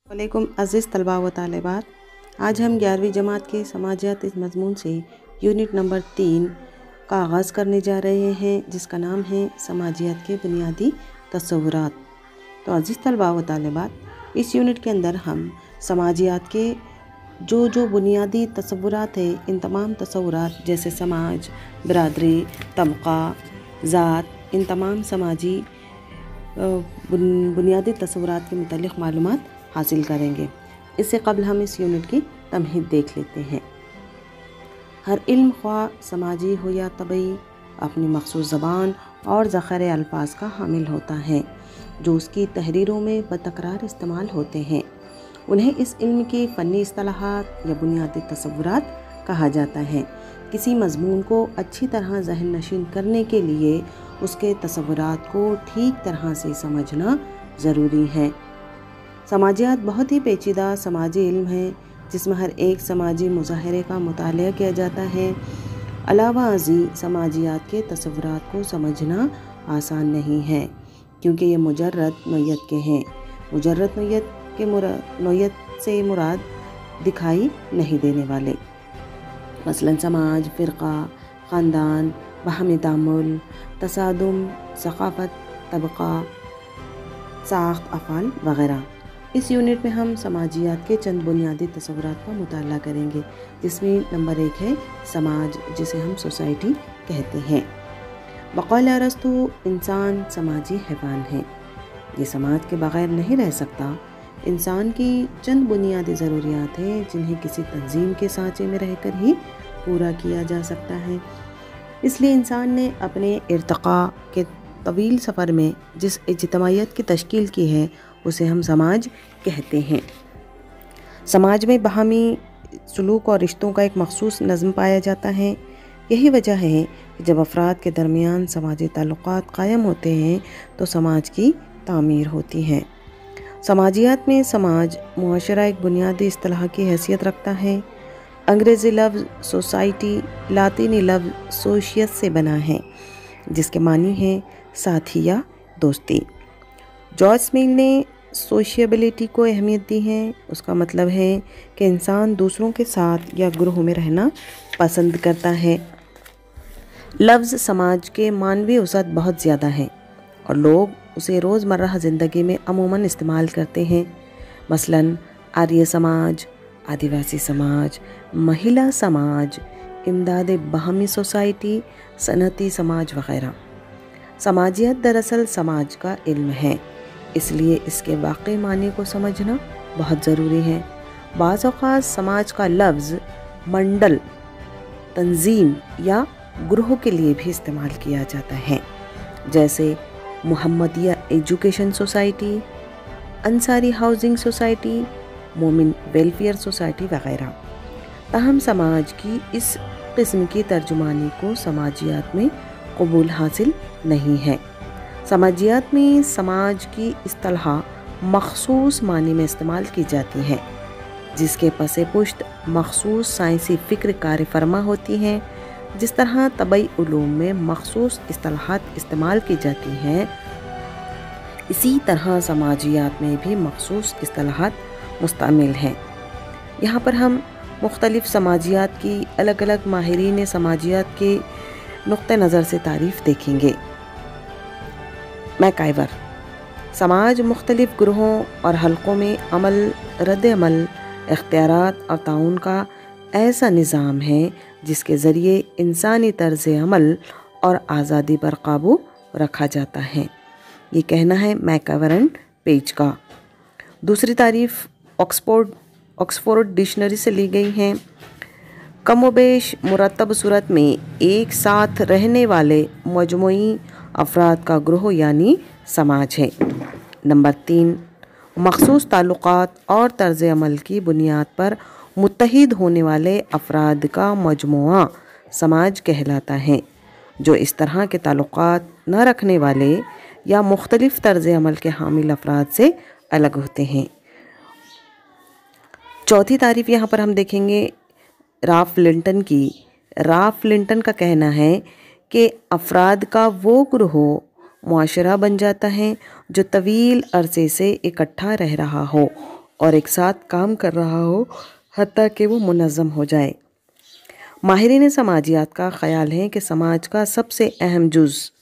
वालेकुम अज़ीज़ तलबा व तालिबात, आज हम 11वीं जमात के समाजियात इस मज़मून से यूनिट नंबर 3 का आगाज़ करने जा रहे हैं, जिसका नाम है समाजियात के बुनियादी तसव्वुरात। तो अज़ीज़ तलबा व तालिबात, इस यूनिट के अंदर हम समाजियात के जो बुनियादी तसव्वुरात हैं, इन तमाम तसव्वुरात जैसे समाज, बरादरी, तबका, ज़ात, इन तमाम समाजी बुनियादी तसव्वुरात के मुतालिक मालूमात हासिल करेंगे। इससे कबल हम इस यूनिट की तमहीद देख लेते हैं। हर इल्म ख्वाह समाजी हो या तबई अपनी मखसूस ज़बान और ज़ख़ीरे अल्फाज का हामिल होता है जो उसकी तहरीरों में बतकरार इस्तेमाल होते हैं। उन्हें इस इल्म की फ़नी इस्तिलाहात या बुनियादी तसव्वुरात कहा जाता है। किसी मज़मून को अच्छी तरह ज़हन नशीन करने के लिए उसके तसव्वुरात को ठीक तरह से समझना ज़रूरी है। समाजियात बहुत ही पेचीदा समाजी इल्म है जिसमें हर एक समाजी मुज़ाहरे का मुतालिया किया जाता है। अलावा अज़ी समाजियात के तसव्वुरात को समझना आसान नहीं है क्योंकि ये मुजर्रद नोयत के हैं। मुजर्रद नोयत से मुराद दिखाई नहीं देने वाले, मसलन समाज, फ़िरक़ा, ख़ानदान, बाहमी तामुल, तसादुम, सक़ाफ़त, तबका, साख्त, अफ़ाल वग़ैरह। इस यूनिट में हम समाजियात के चंद बुनियादी तसव्वुरात का मुताला करेंगे, जिसमें नंबर 1 है समाज, जिसे हम सोसाइटी कहते हैं। बक़ौल अरस्तु इंसान समाजी हैवान है। ये समाज के बग़ैर नहीं रह सकता। इंसान की चंद बुनियादी ज़रूरियात हैं जिन्हें किसी तंजीम के सांचे में रहकर ही पूरा किया जा सकता है। इसलिए इंसान ने अपने इर्तिक़ा के तवील सफ़र में जिस इज्तिमाइयत की तश्कील की है उसे हम समाज कहते हैं। समाज में बाहमी सलूक और रिश्तों का एक मख़सूस नज़्म पाया जाता है। यही वजह है कि जब अफराद के दरमियान समाजी ताल्लुक़ात कायम होते हैं तो समाज की तामीर होती है। समाजियात में समाज मुआशरा एक बुनियादी इस्तिलाह की हैसियत रखता है। अंग्रेज़ी लफ्ज़ सोसाइटी लातीनी लफ्ज़ सोशियस से बना है, जिसके मानी है साथी या दोस्ती। जॉर्ज स्मिल ने सोशियबिलिटी को अहमियत दी है। उसका मतलब है कि इंसान दूसरों के साथ या ग्रुह में रहना पसंद करता है। लफ्ज़ समाज के मानवी वसअत बहुत ज़्यादा है और लोग उसे रोज़मर्रा ज़िंदगी में अमूमन इस्तेमाल करते हैं। मसलन आर्य समाज, आदिवासी समाज, महिला समाज, इमदाद बाहमी सोसाइटी, सनती समाज वग़ैरह। समाजियत दरअसल समाज का इल्म है, इसलिए इसके वाक़ई मानी को समझना बहुत ज़रूरी है। बाज़ औक़ात समाज का लफ्ज़ मंडल, तंजीम या ग्रुह के लिए भी इस्तेमाल किया जाता है, जैसे Muhammadiya education society, Ansari housing society, Momin welfare society वग़ैरह। ताहम समाज की इस किस्म की तर्जुमानी को समाजियात में कबूल हासिल नहीं है। समाजियात में समाज की इस्तिलाह मखसूस मानी में इस्तेमाल की जाती है, जिसके पसे पुश्त मखसूस साइंसी फ़िक्र कार फरमा होती हैं। जिस तरह तबई उलूम में मखसूस इस्तिलाहात इस्तेमाल की जाती हैं, इसी तरह समाजियात में भी मखसूस इस्तिलाहात मुस्तमिल हैं। यहाँ पर हम मुख्तलिफ़ समाजियात की अलग अलग माहिरीन समाजियात के नुक्ते नज़र से तारीफ़ देखेंगे। मैकाइवर समाज मुख्तलिफ़ ग्रुहों और हलकों में अमल, रद्द अमल, इख्तियारात और ताउन का ऐसा निज़ाम है जिसके ज़रिए इंसानी तर्ज़ अमल और आज़ादी पर काबू रखा जाता है। ये कहना है मैकाइवर एंड पेज का। दूसरी तारीफ़ ऑक्सफोर्ड डिक्शनरी से ली गई हैं। कमोबेश मुरतब सूरत में एक साथ रहने वाले मजमूई अफराद का ग्रुह यानी समाज है। नंबर 3 मखसूस ताल्लुक़ात और तर्ज़ अमल की बुनियाद पर मुत्तहिद होने वाले अफराद का मजमुआ समाज कहलाता है, जो इस तरह के ताल्लुक़ात न रखने वाले या मुख्तलिफ़ तर्ज़ अमल के हामिल अफराद से अलग होते हैं। चौथी तारीफ़ यहाँ पर हम देखेंगे राल्फ लिंटन की। राल्फ लिंटन का कहना है कि अफराद का वो ग्रुह मुआशरा बन जाता है जो तवील अरसे से इकट्ठा रह रहा हो اور ایک ساتھ کام کر رہا ہو حتیٰ کہ وہ منظم ہو جائے۔ ماہرین سماجیات کا خیال ہے کہ سماج کا سب سے اہم جز